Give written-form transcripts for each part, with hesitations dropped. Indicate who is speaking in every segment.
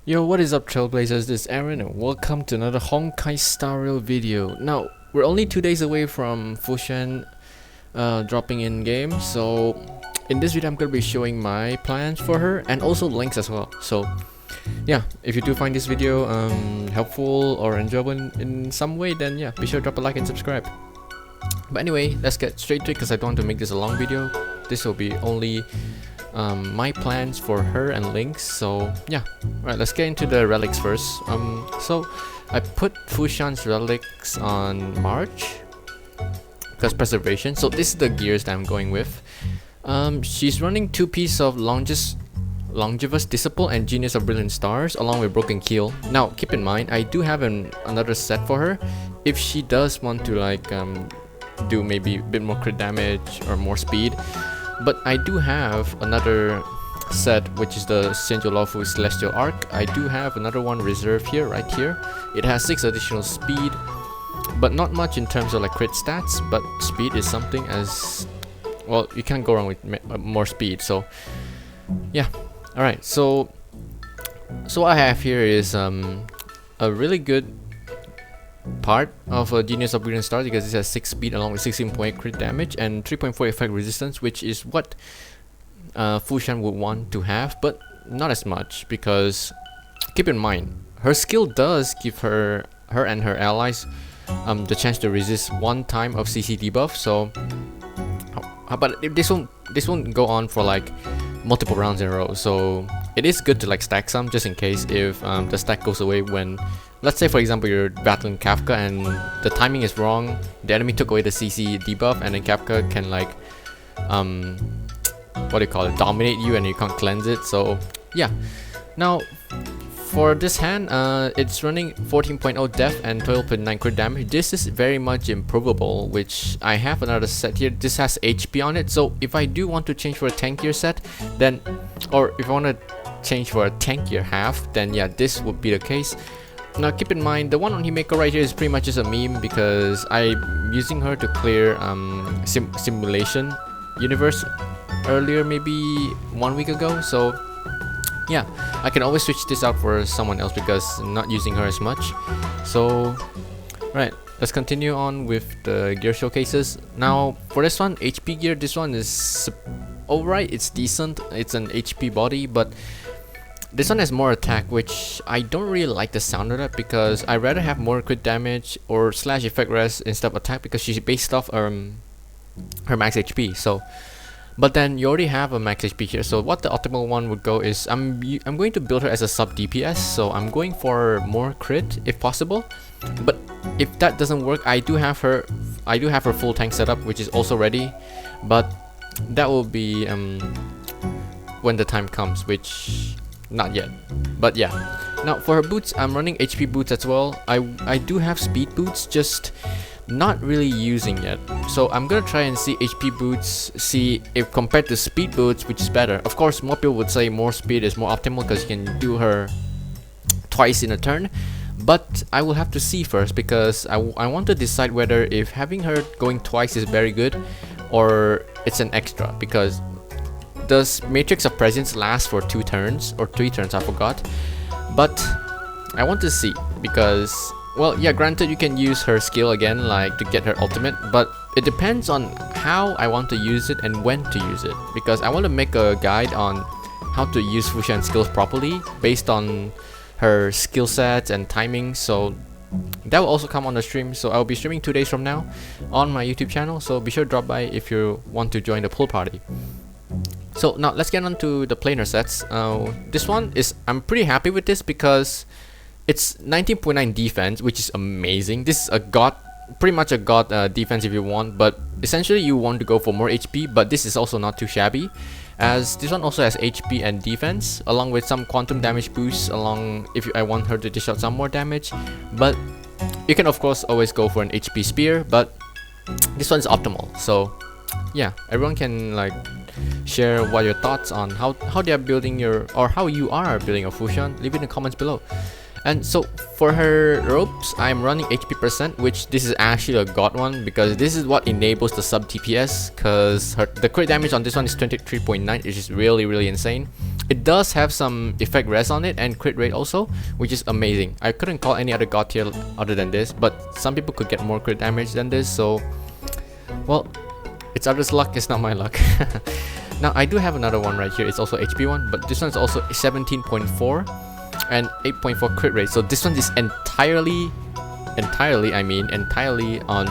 Speaker 1: Yo, what is up, Trailblazers? This is Aaron and welcome to another HonkaiStarRail video. Now, we're only 2 days away from Xuan dropping in game, so in this video I'm going to be showing my plans for her and also Lynx as well. So yeah, if you do find this video helpful or enjoyable in some way, then yeah, be sure to drop a like and subscribe. But anyway, let's get straight to it because I don't want to make this a long video. This will be only my plans for her and Lynx. So yeah, alright, let's get into the relics first. So I put Xuan's relics on March because preservation. So this is the gears that I'm going with. She's running 2 pieces of Longevous Disciple and Genius of Brilliant Stars along with Broken Keel. Now keep in mind, I do have another set for her if she does want to like do maybe a bit more crit damage or more speed. But I do have another set, which is the Senjolofu Celestial Arc. I do have another one reserved here, right here. It has 6 additional speed, but not much in terms of like crit stats, but speed is something as well. You can't go wrong with more speed. So yeah, alright, so what I have here is a really good part of a Genius of Brilliant Stars because it has 6 speed along with 16.8 crit damage and 3.4 effect resistance, which is what Xuan would want to have, but not as much because keep in mind her skill does give her and her allies the chance to resist 1 time of CC debuff. So but this won't go on for like multiple rounds in a row, so it is good to like stack some just in case if the stack goes away when, let's say for example, you're battling Kafka and the timing is wrong, the enemy took away the CC debuff, and then Kafka can like what do you call it, dominate you and you can't cleanse it. So yeah, now for this hand, it's running 14.0 def and 12.9 crit damage. This is very much improvable, which I have another set here. This has HP on it, so if I do want to change for a tankier set, then, or if I want to change for a tankier half, then yeah, this would be the case. Now keep in mind, the one on Himeko right here is pretty much just a meme because I'm using her to clear simulation universe earlier, maybe 1 week ago. So yeah, I can always switch this out for someone else because I'm not using her as much. So right, let's continue on with the gear showcases. Now for this one, HP gear, this one is alright, it's decent, it's an HP body, but this one has more attack, which I don't really like the sound of that because I rather have more crit damage or slash effect res instead of attack because she's based off her max HP. So but then you already have a max HP here, so what the optimal one would go is I'm going to build her as a sub DPS, so I'm going for more crit if possible. But if that doesn't work, I do have her full tank setup, which is also ready, but that will be when the time comes, which not yet. But yeah, now for her boots, I'm running HP boots as well. I do have speed boots, just not really using yet. So I'm gonna try and see HP boots, see if compared to speed boots, which is better. Of course, more people would say more speed is more optimal because you can do her twice in a turn. But I will have to see first because I want to decide whether if having her going twice is very good or it's an extra, because does Matrix of Presence last for 2 turns or 3 turns, I forgot. But I want to see because, well, yeah, granted you can use her skill again, like to get her ultimate, but it depends on how I want to use it and when to use it, because I want to make a guide on how to use Xuan's skills properly based on her skill sets and timing. So that will also come on the stream. So I'll be streaming 2 days from now on my YouTube channel, so be sure to drop by if you want to join the pool party. So now let's get on to the planar sets. This one is, I'm pretty happy with this because it's 19.9 defense, which is amazing. This is a god, pretty much a god defense if you want, but essentially you want to go for more HP, but this is also not too shabby, as this one also has HP and defense along with some quantum damage boosts along if I want her to dish out some more damage. But you can of course always go for an HP spear, but this one's optimal. So yeah, everyone can like share what your thoughts on how they are building your, or how you are building a Xuan. Leave it in the comments below. And so for her ropes, I'm running HP percent, which this is actually a god one because this is what enables the sub TPS, because the crit damage on this one is 23.9, which is really insane. It does have some effect res on it and crit rate also, which is amazing. I couldn't call any other god tier other than this, but some people could get more crit damage than this, so well, it's others' luck, it's not my luck. Now I do have another one right here, it's also HP one, but this one's also 17.4 and 8.4 crit rate. So this one is entirely on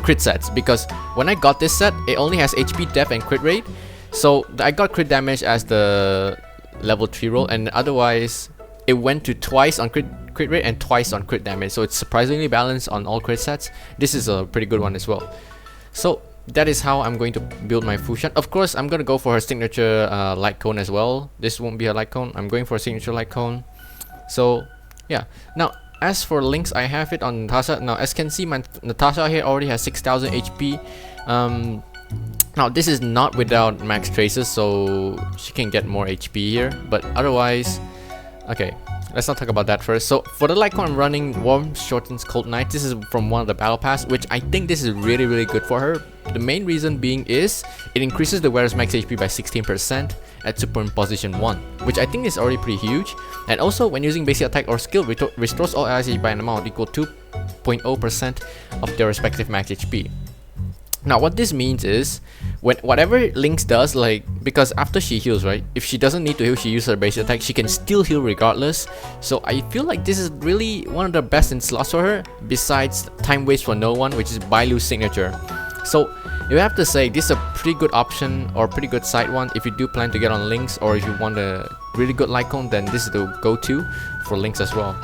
Speaker 1: crit sets, because when I got this set, it only has HP, def, and crit rate. So I got crit damage as the level 3 roll, and otherwise it went to twice on crit rate and twice on crit damage. So it's surprisingly balanced on all crit sets. This is a pretty good one as well. So that is how I'm going to build my Xuan. Of course, I'm going to go for her signature light cone as well. This won't be a light cone. I'm going for a signature light cone. So yeah. Now as for Lynx, I have it on Natasha. Now as you can see, my Natasha here already has 6000 HP. Now this is not without max traces, so she can get more HP here, but otherwise, okay, let's not talk about that first. So for the light cone, I'm running Warm Shortens Cold Night. This is from one of the battle pass, which I think this is really good for her. The main reason being is it increases the wearer's max HP by 16% at superimposition 1, which I think is already pretty huge. And also when using basic attack or skill, restores all allies by an amount equal to 2.0% of their respective max HP. Now what this means is, whatever Lynx does, like, because after she heals, right, if she doesn't need to heal, she uses her basic attack, she can still heal regardless. So I feel like this is really one of the best in slots for her, besides Time Waste for No One, which is Bailu's signature. So you have to say this is a pretty good option, or pretty good side one if you do plan to get on Lynx, or if you want a really good light cone, then this is the go-to for Lynx as well.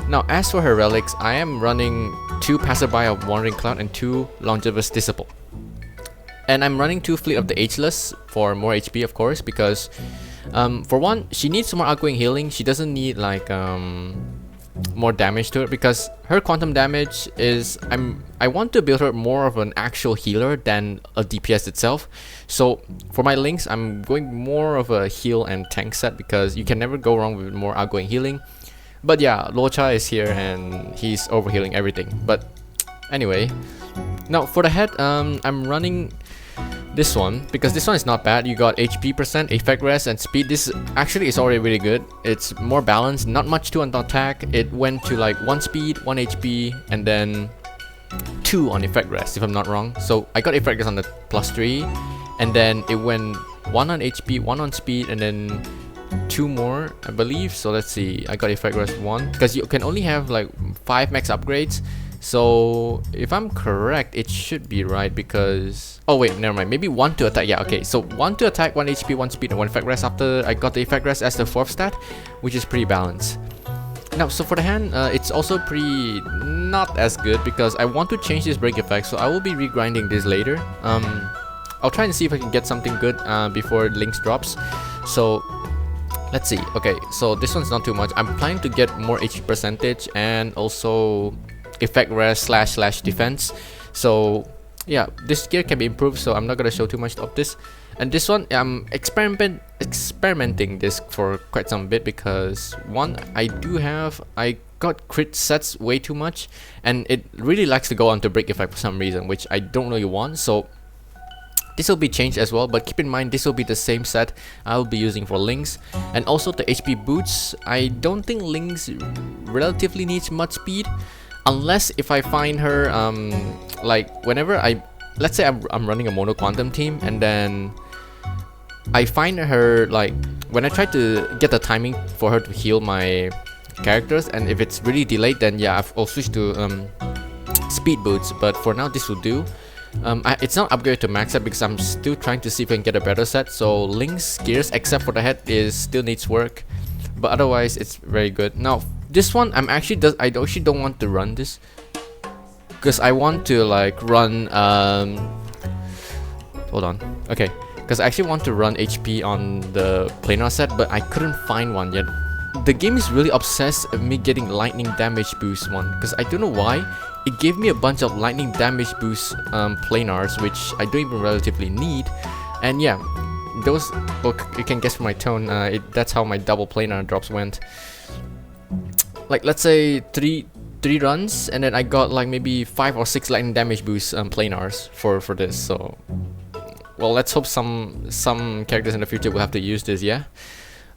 Speaker 1: Now as for her relics, I am running 2 Passerby of Wandering Cloud and 2 Longevous Disciple. And I'm running 2 Fleet of the Ageless for more HP, of course, because for one, she needs some more outgoing healing. She doesn't need like more damage to it, because her quantum damage is, I want to build her more of an actual healer than a DPS itself. So for my Lynx, I'm going more of a heal and tank set, because you can never go wrong with more outgoing healing. But yeah, Locha is here and he's overhealing everything. But anyway, now for the head, I'm running this one because this one is not bad. You got HP percent, effect res, and speed. This actually is already really good. It's more balanced, not much to on attack. It went to like 1 speed, 1 HP, and then 2 on effect res, if I'm not wrong. So I got effect res on the +3, and then it went 1 on HP, 1 on speed, and then 2 more, I believe. So let's see, I got effect res 1, because you can only have like 5 max upgrades. So if I'm correct, it should be right, because oh wait, never mind, maybe 1 to attack. Yeah, okay, so 1 to attack, 1 HP, 1 speed, and 1 effect res after I got the effect res as the 4th stat, which is pretty balanced. Now so for the hand, it's also pretty not as good, because I want to change this break effect, so I will be regrinding this later. I'll try and see if I can get something good before Lynx drops. So let's see. Okay, so this one's not too much. I'm planning to get more HP percentage and also effect res / defense. So yeah, this gear can be improved, so I'm not gonna show too much of this. And this one, I'm experimenting this for quite some bit, because one, I got crit sets way too much, and it really likes to go onto break effect for some reason, which I don't really want. So this will be changed as well, but keep in mind this will be the same set I'll be using for Lynx. And also the HP boots, I don't think Lynx relatively needs much speed, unless if I find her like whenever let's say I'm running a mono quantum team, and then I find her, like when I try to get the timing for her to heal my characters, and if it's really delayed, then yeah, I'll switch to speed boots. But for now this will do. It's not upgraded to max set because I'm still trying to see if I can get a better set. So Lynx gears, except for the head, still needs work, but otherwise it's very good. Now this one, I actually don't want to run this, because I want to like run hold on, okay, because I actually want to run HP on the planar set, but I couldn't find one yet. The game is really obsessed with me getting lightning damage boost one, because I don't know why. It gave me a bunch of lightning damage boost planars, which I don't even relatively need. And yeah, those, well, you can guess from my tone, that's how my double planar drops went. like let's say three runs, and then I got like maybe 5 or 6 lightning damage boosts planars for this. So well, let's hope some characters in the future will have to use this, yeah.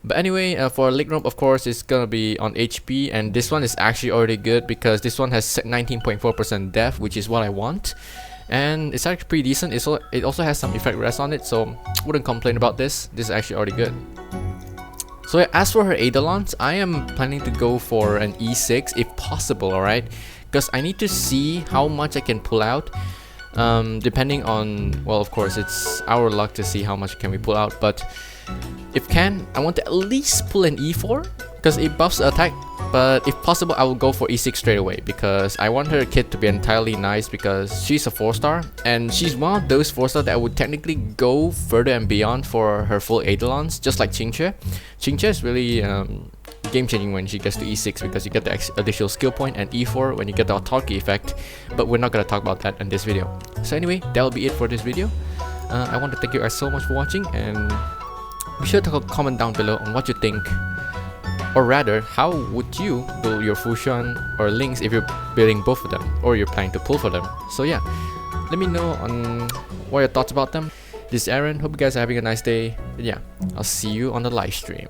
Speaker 1: But anyway, for Leg Rope, of course, it's gonna be on HP, and this one is actually already good because this one has 19.4% def, which is what I want, and it's actually pretty decent. It also has some effect rest on it, so wouldn't complain about this. This is actually already good. So yeah, as for her Eidolons, I am planning to go for an E6 if possible, alright? Because I need to see how much I can pull out. Depending on, well, of course, it's our luck to see how much can we pull out, but if can, I want to at least pull an E4 because it buffs the attack, but if possible I will go for E6 straight away because I want her kit to be entirely nice because she's a 4-star and she's one of those 4-star that would technically go further and beyond for her full Eidolons, just like Qingque. Qingque is really game changing when she gets to E6 because you get the additional skill point, and E4 when you get the autarky effect, but we're not gonna talk about that in this video. So anyway, that'll be it for this video. I want to thank you guys so much for watching, and be sure to comment down below on what you think, or rather, how would you build your Xuan or Lynx if you're building both of them, or you're planning to pull for them. So yeah, let me know on what your thoughts about them. This is Aaron, hope you guys are having a nice day, and yeah, I'll see you on the live stream.